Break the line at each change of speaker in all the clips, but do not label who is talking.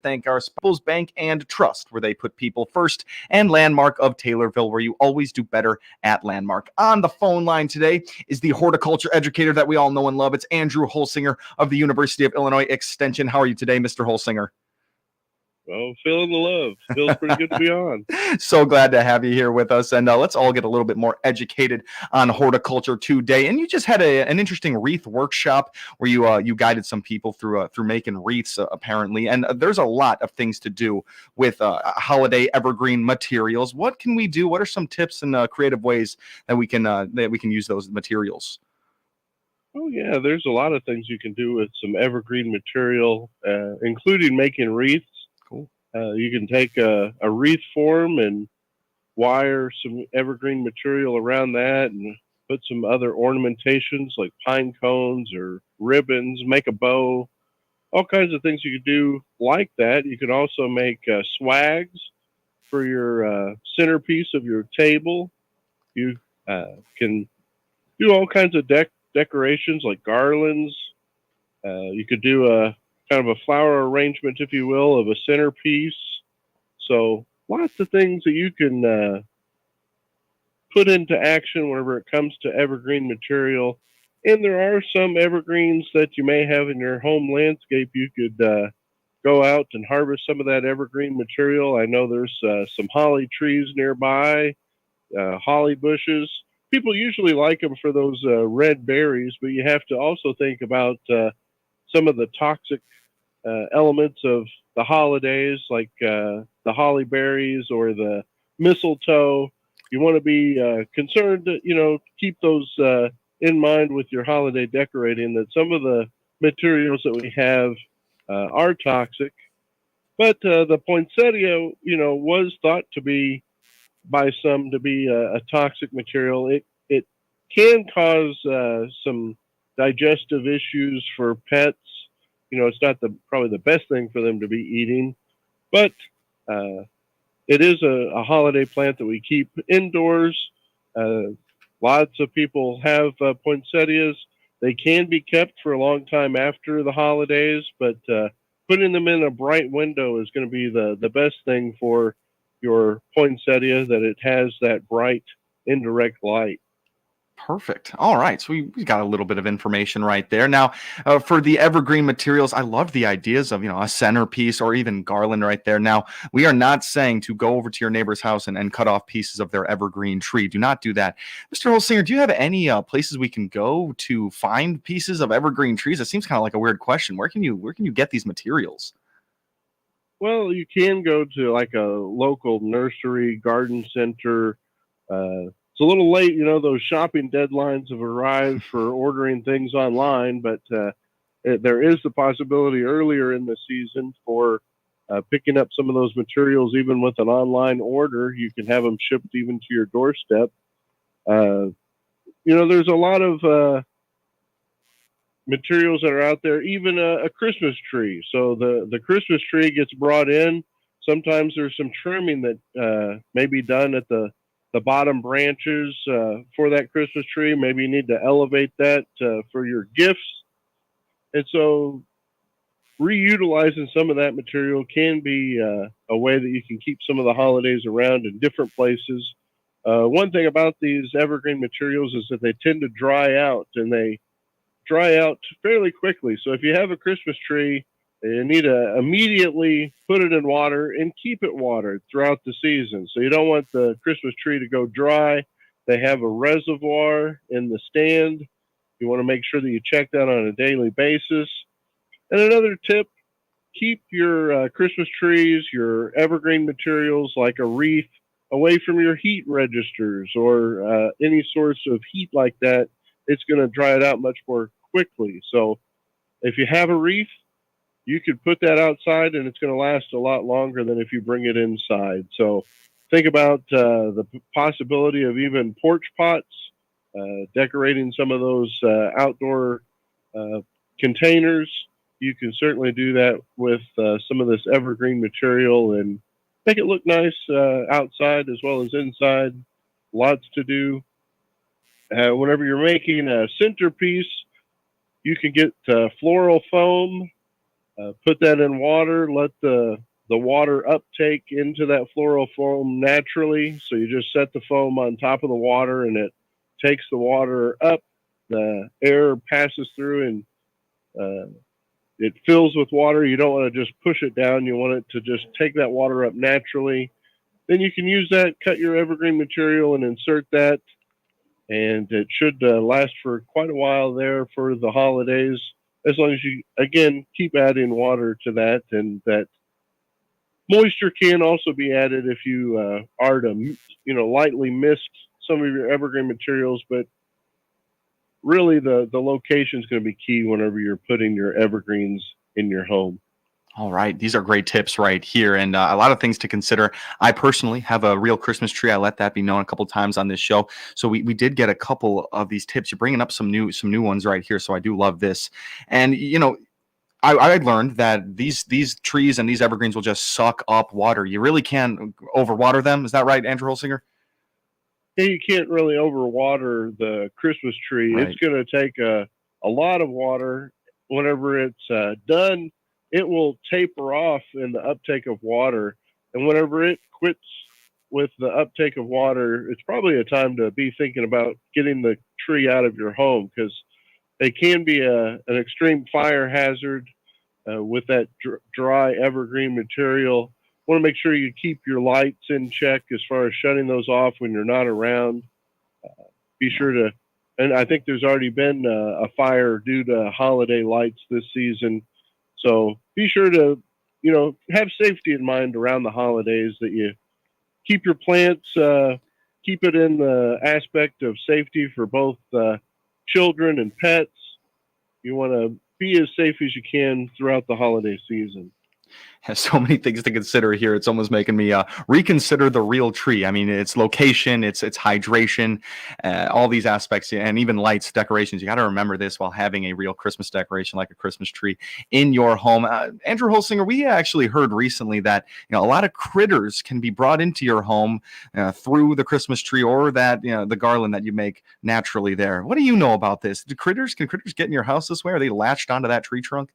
thank our People's Bank and Trust, where they put people first, and Landmark of Taylorville, where you always do better at Landmark. On the phone line today is the horticulture educator that we all know and love. It's Andrew Holsinger of the University of Illinois Extension. How are you today, Mr. Holsinger?
Well, feeling the love. Feels pretty good to be on.
So glad to have you here with us. And let's all get a little bit more educated on horticulture today. And you just had an interesting wreath workshop where you guided some people through making wreaths, apparently. And there's a lot of things to do with holiday evergreen materials. What can we do? What are some tips and creative ways that we can use those materials?
Oh, yeah, there's a lot of things you can do with some evergreen material, including making wreaths.
Cool.
You can take a wreath form and wire some evergreen material around that and put some other ornamentations like pine cones or ribbons, make a bow, all kinds of things you could do like that. You could also make swags for your centerpiece of your table. You can do all kinds of decorations like garlands. You could do a kind of a flower arrangement, if you will, of a centerpiece. So lots of things that you can put into action whenever it comes to evergreen material. And there are some evergreens that you may have in your home landscape. You could go out and harvest some of that evergreen material. I know there's some holly trees nearby, holly bushes. People usually like them for those red berries, but you have to also think about some of the toxic elements of the holidays, like the holly berries or the mistletoe. You want to be concerned to, keep those in mind with your holiday decorating, that some of the materials that we have are toxic. But the poinsettia, was thought to be by some to be a toxic material. It can cause some digestive issues for pets. It's not probably the best thing for them to be eating, but it is a holiday plant that we keep indoors. Lots of people have poinsettias. They can be kept for a long time after the holidays, but putting them in a bright window is going to be the best thing for your poinsettia, that it has that bright indirect light.
Perfect. All right. So we got a little bit of information right there. Now, for the evergreen materials, I love the ideas of, a centerpiece or even garland right there. Now, we are not saying to go over to your neighbor's house and cut off pieces of their evergreen tree. Do not do that. Mr. Holsinger, do you have any places we can go to find pieces of evergreen trees? It seems kind of like a weird question. Where can you get these materials?
Well, you can go to like a local nursery, garden center. It's a little late, those shopping deadlines have arrived for ordering things online, but there is the possibility earlier in the season for picking up some of those materials. Even with an online order, you can have them shipped even to your doorstep. There's a lot of materials that are out there, even a Christmas tree. So the Christmas tree gets brought in. Sometimes there's some trimming that may be done at the bottom branches for that Christmas tree. Maybe you need to elevate that for your gifts. And so reutilizing some of that material can be a way that you can keep some of the holidays around in different places. One thing about these evergreen materials is that they tend to dry out, and they dry out fairly quickly. So if you have a Christmas tree, you need to immediately put it in water and keep it watered throughout the season. So you don't want the Christmas tree to go dry. They have a reservoir in the stand. You want to make sure that you check that on a daily basis. And another tip, keep your Christmas trees, your evergreen materials like a wreath, away from your heat registers or any source of heat like that. It's going to dry it out much more quickly. So if you have a wreath, you could put that outside and it's going to last a lot longer than if you bring it inside. So think about the possibility of even porch pots, decorating some of those outdoor containers. You can certainly do that with some of this evergreen material and make it look nice outside as well as inside. Lots to do. Whenever you're making a centerpiece, you can get floral foam. Put that in water, let the water uptake into that floral foam naturally. So you just set the foam on top of the water and it takes the water up. The air passes through and it fills with water. You don't want to just push it down. You want it to just take that water up naturally. Then you can use that, cut your evergreen material and insert that. And it should last for quite a while there for the holidays, as long as you, again, keep adding water to that. And that moisture can also be added if you are to, lightly mist some of your evergreen materials. But really, the location is going to be key whenever you're putting your evergreens in your home.
All right. These are great tips right here, and a lot of things to consider. I personally have a real Christmas tree. I let that be known a couple times on this show. So we did get a couple of these tips. You're bringing up some new ones right here. So I do love this. And, I learned that these trees and these evergreens will just suck up water. You really can't overwater them. Is that right, Andrew Holsinger?
Yeah, you can't really overwater the Christmas tree.
Right.
It's going to take a lot of water. Whenever it's done, it will taper off in the uptake of water. And whenever it quits with the uptake of water, it's probably a time to be thinking about getting the tree out of your home, because they can be an extreme fire hazard with that dry evergreen material. Want to make sure you keep your lights in check as far as shutting those off when you're not around. Be sure to, and I think there's already been a fire due to holiday lights this season. So be sure to, have safety in mind around the holidays, that you keep your plants, keep it in the aspect of safety for both children and pets. You want to be as safe as you can throughout the holiday season.
Has so many things to consider here. It's almost making me reconsider the real tree. I mean, its location, its hydration, all these aspects, and even lights, decorations. You got to remember this while having a real Christmas decoration like a Christmas tree in your home. Andrew Holsinger, we actually heard recently that a lot of critters can be brought into your home through the Christmas tree, or that the garland that you make naturally there. What do you know about this? Can critters get in your house this way? Are they latched onto that tree trunk?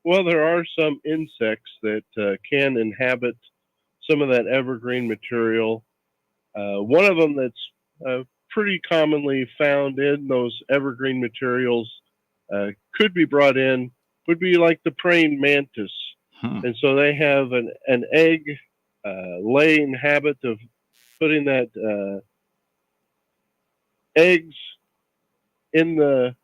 Well, there are some insects that can inhabit some of that evergreen material. One of them that's pretty commonly found in those evergreen materials could be brought in would be like the praying mantis. And so they have an egg laying habit of putting that eggs in the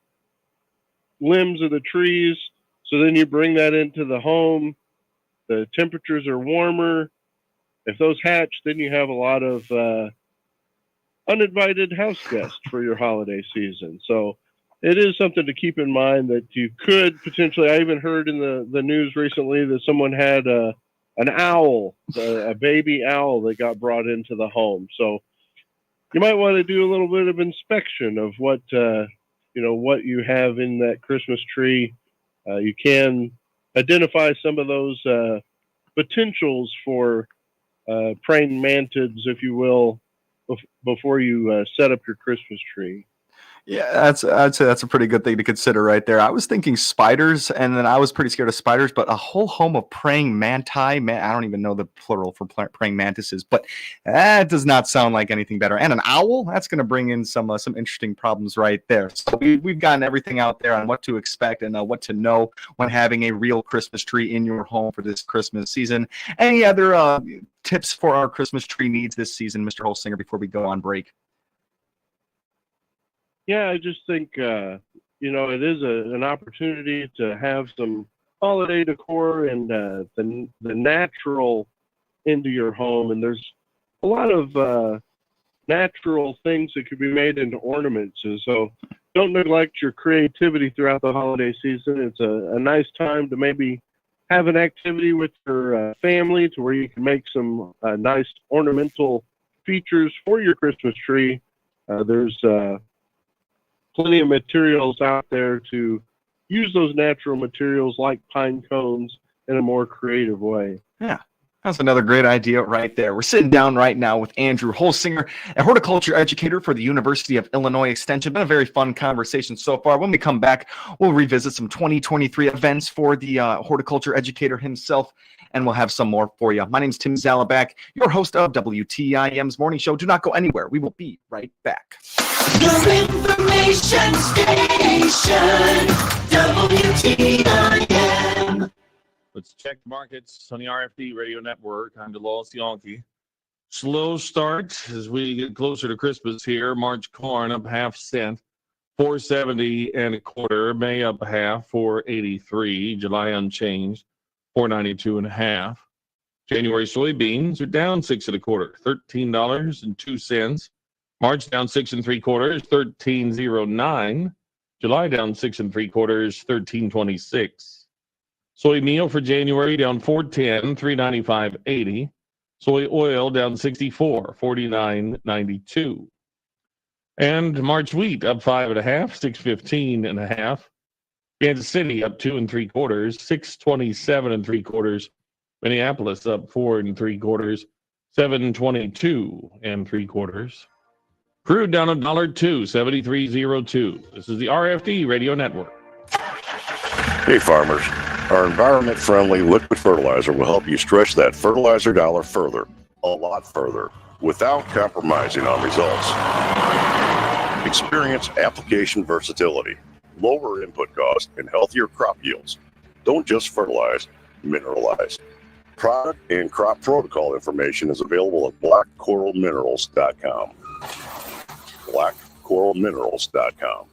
limbs of the trees. So then you bring that into the home. The temperatures are warmer. If those hatch, then you have a lot of uninvited house guests for your holiday season. So it is something to keep in mind, that you could potentially, I even heard in the news recently that someone had an owl, a baby owl that got brought into the home. So you might want to do a little bit of inspection of what you have in that Christmas tree. You can identify some of those potentials for praying mantids, if you will, before you set up your Christmas tree.
Yeah, I'd say that's a pretty good thing to consider right there. I was thinking spiders, and then I was pretty scared of spiders, but a whole home of praying manti, I don't even know the plural for praying mantises, but that does not sound like anything better. And an owl, that's going to bring in some interesting problems right there. So we've gotten everything out there on what to expect and what to know when having a real Christmas tree in your home for this Christmas season. Any other tips for our Christmas tree needs this season, Mr. Holsinger, before we go on break?
Yeah, I just think, it is an opportunity to have some holiday decor and the natural into your home. And there's a lot of natural things that could be made into ornaments. And so don't neglect your creativity throughout the holiday season. It's a nice time to maybe have an activity with your family to where you can make some nice ornamental features for your Christmas tree. There's plenty of materials out there to use those natural materials like pine cones in a more creative way.
Yeah. That's another great idea right there. We're sitting down right now with Andrew Holsinger, a horticulture educator for the University of Illinois Extension. Been a very fun conversation so far. When we come back, we'll revisit some 2023 events for the horticulture educator himself, and we'll have some more for you. My name is Tim Zalabak, your host of WTIM's Morning Show. Do not go anywhere. We will be right back.
Your information station, WTIM.
Let's check the markets on the RFD Radio Network. I'm DeLaw's Yankee. Slow start as we get closer to Christmas here. March corn up half cent, 470 and a quarter. May up half, 483. July unchanged, 492 and a half. January soybeans are down 6 and a quarter, $13.02. March down 6 3/4, 13.09. July down 6 3/4, 13.26. Soy meal for January down 410, 395.80. Soy oil down 64, 49.92. And March wheat up 5.5, 615 and a half. Kansas City up 2 3/4, 627 3/4. Minneapolis up 4 3/4, 722 3/4. Crude down $1.02, 73.02. This is the RFD Radio Network.
Hey farmers, our environment-friendly liquid fertilizer will help you stretch that fertilizer dollar further, a lot further, without compromising on results. Experience application versatility, lower input costs, and healthier crop yields. Don't just fertilize, mineralize. Product and crop protocol information is available at blackcoralminerals.com. blackcoralminerals.com.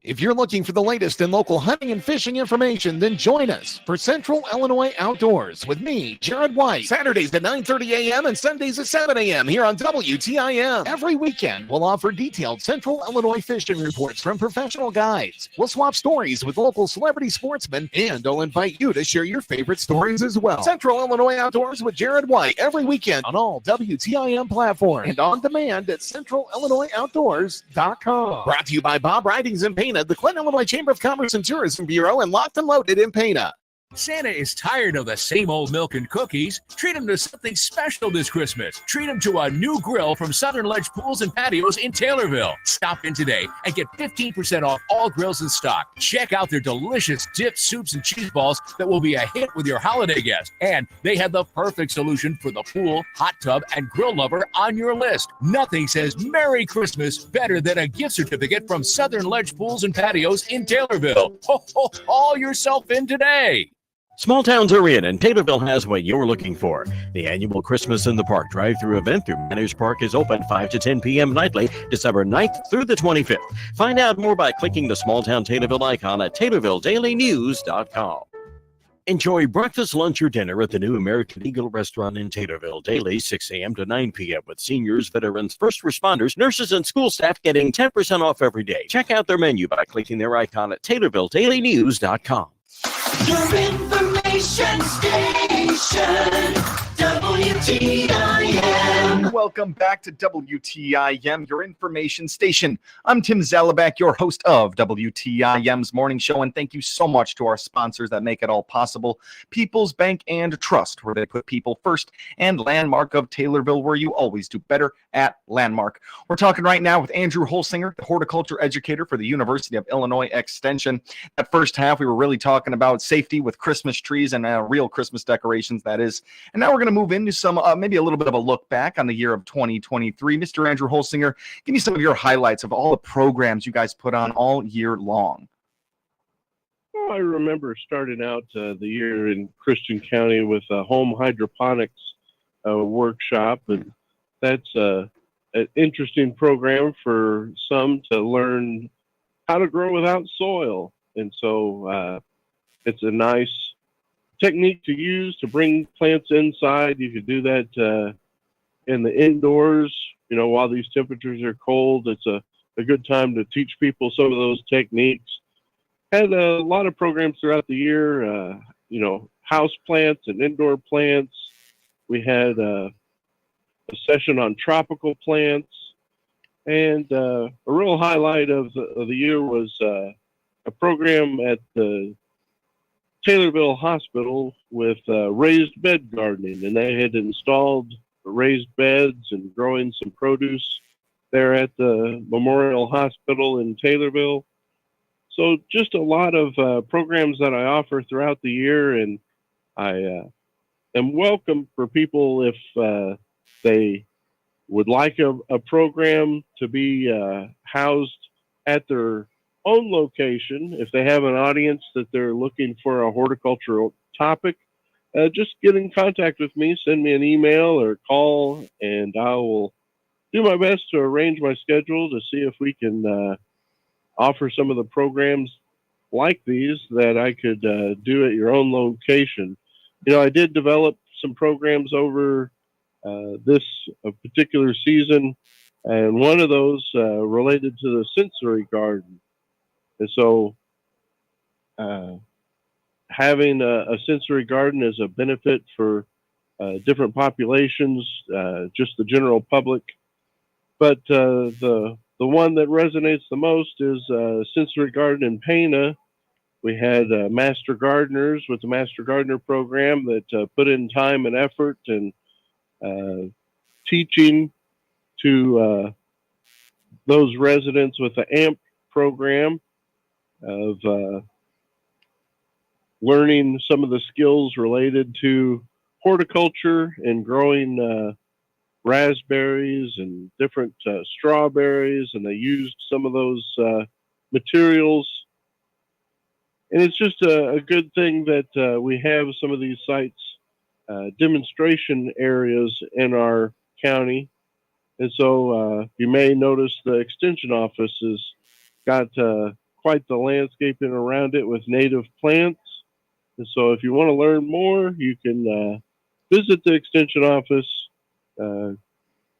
If you're looking for the latest in local hunting and fishing information, then join us for Central Illinois Outdoors with me, Jared White, Saturdays at 9:30 a.m. and Sundays at 7 a.m. here on WTIM. Every weekend, we'll offer detailed Central Illinois fishing reports from professional guides. We'll swap stories with local celebrity sportsmen, and I'll invite you to share your favorite stories as well. Central Illinois Outdoors with Jared White every weekend on all WTIM platforms and on demand at centralillinoisoutdoors.com. Brought to you by Bob Ridings in Pana, the Clinton, Illinois Chamber of Commerce and Tourism Bureau, and Locked and Loaded in Pana.
Santa is tired of the same old milk and cookies. Treat him to something special this Christmas. Treat him to a new grill from Southern Ledge Pools and Patios in Taylorville. Stop in today and get 15% off all grills in stock. Check out their delicious dips, soups, and cheese balls that will be a hit with your holiday guests. And they have the perfect solution for the pool, hot tub, and grill lover on your list. Nothing says Merry Christmas better than a gift certificate from Southern Ledge Pools and Patios in Taylorville. Ho, ho, haul yourself in today.
Small towns are in, and Taylorville has what you're looking for. The annual Christmas in the Park drive-through event through Manners Park is open 5 to 10 p.m. nightly, December 9th through the 25th. Find out more by clicking the small town Taylorville icon at TaylorvilleDailyNews.com. Enjoy breakfast, lunch, or dinner at the new American Eagle restaurant in Taylorville daily, 6 a.m. to 9 p.m. with seniors, veterans, first responders, nurses, and school staff getting 10% off every day. Check out their menu by clicking their icon at TaylorvilleDailyNews.com.
Your information station, WTIM.
Welcome back to WTIM, your information station. I'm Tim Zalabak, your host of WTIM's Morning Show, and thank you so much to our sponsors that make it all possible. People's Bank and Trust, where they put people first, and Landmark of Taylorville, where you always do better at Landmark. We're talking right now with Andrew Holsinger, the horticulture educator for the University of Illinois Extension. That first half, we were really talking about safety with Christmas trees and real Christmas decorations, that is. And now we're going to move into some, maybe a little bit of a look back on the year of 2023. Mr. Andrew Holsinger, give me some of your highlights of all the programs you guys put on all year long.
Well, I remember starting out the year in Christian County with a home hydroponics workshop, and that's an interesting program for some to learn how to grow without soil. And so it's a nice technique to use to bring plants inside. You could do that in the indoors, while these temperatures are cold. It's a good time to teach people some of those techniques. Had a lot of programs throughout the year, house plants and indoor plants. We had a session on tropical plants. And a real highlight of the year was a program at the Taylorville Hospital with raised bed gardening, and they had installed raised beds and growing some produce there at the Memorial Hospital in Taylorville. So just a lot of programs that I offer throughout the year, and I am welcome for people if they would like a program to be housed at their own location. If they have an audience that they're looking for a horticultural topic, just get in contact with me, send me an email or call, and I will do my best to arrange my schedule to see if we can offer some of the programs like these that I could do at your own location. You know, I did develop some programs over this particular season, and one of those related to the sensory garden. And so having a sensory garden is a benefit for different populations, just the general public. But the one that resonates the most is sensory garden in Pana. We had master gardeners with the Master Gardener program that put in time and effort and teaching to those residents with the AMP program of learning some of the skills related to horticulture and growing raspberries and different strawberries, and they used some of those materials. And it's just a good thing that we have some of these sites, demonstration areas in our county. And so you may notice the extension office has got quite the landscaping around it with native plants. And so if you want to learn more, you can visit the extension office,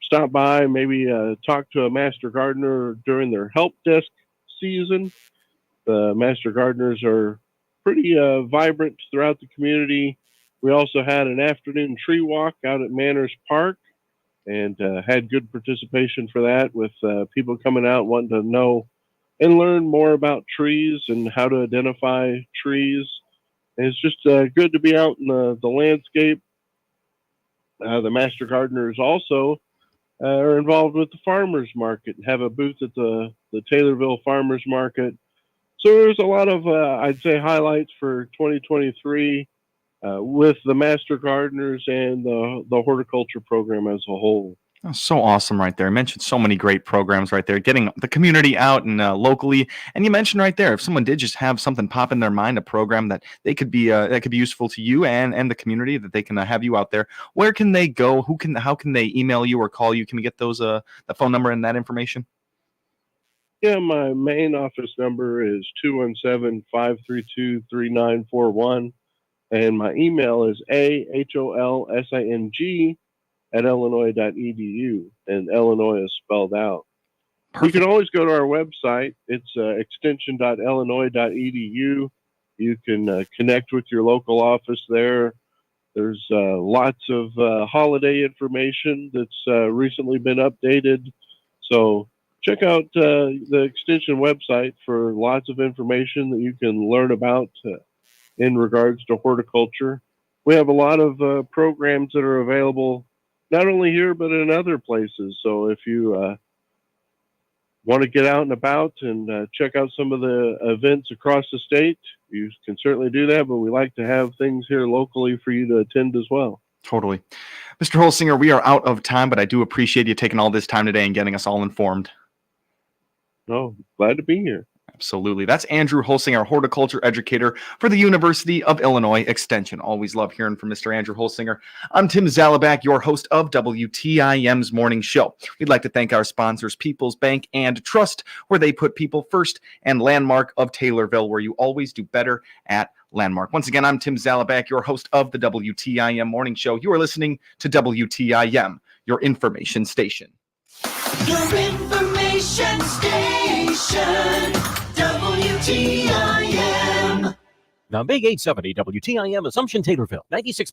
stop by, maybe talk to a master gardener during their help desk season. The master gardeners are pretty vibrant throughout the community. We also had an afternoon tree walk out at Manners Park, and had good participation for that, with people coming out wanting to know and learn more about trees and how to identify trees. And it's just good to be out in the landscape. The master gardeners also are involved with the farmers market and have a booth at the Taylorville Farmers Market. So there's a lot of, I'd say, highlights for 2023 with the master gardeners and the horticulture program as a whole.
Oh, so awesome right there. You mentioned so many great programs right there, getting the community out and locally. And you mentioned right there, if someone did just have something pop in their mind, a program that they could be that could be useful to you and the community, that they can have you out there. Where can they go? How can they email you or call you? Can we get those the phone number and that information?
Yeah, my main office number is 217-532-3941. And my email is aholsing@illinois.edu, and Illinois is spelled out.
Perfect.
You can always go to our website. It's extension.illinois.edu. You can connect with your local office there. There's lots of holiday information that's recently been updated. So check out the extension website for lots of information that you can learn about in regards to horticulture. We have a lot of programs that are available not only here but in other places. So if you want to get out and about and check out some of the events across the state, you can certainly do that, but we like to have things here locally for you to attend as well.
Totally. Mr. Holsinger, we are out of time, but I do appreciate you taking all this time today and getting us all informed.
Oh, glad to be here.
Absolutely. That's Andrew Holsinger, horticulture educator for the University of Illinois Extension. Always love hearing from Mr. Andrew Holsinger. I'm Tim Zalabak, your host of WTIM's Morning Show. We'd like to thank our sponsors, People's Bank and Trust, where they put people first, and Landmark of Taylorville, where you always do better at Landmark. Once again, I'm Tim Zalabak, your host of the WTIM Morning Show. You are listening to WTIM, your information station.
Your information station, WTIM.
The Big 870 WTIM Assumption Taylorville, 96.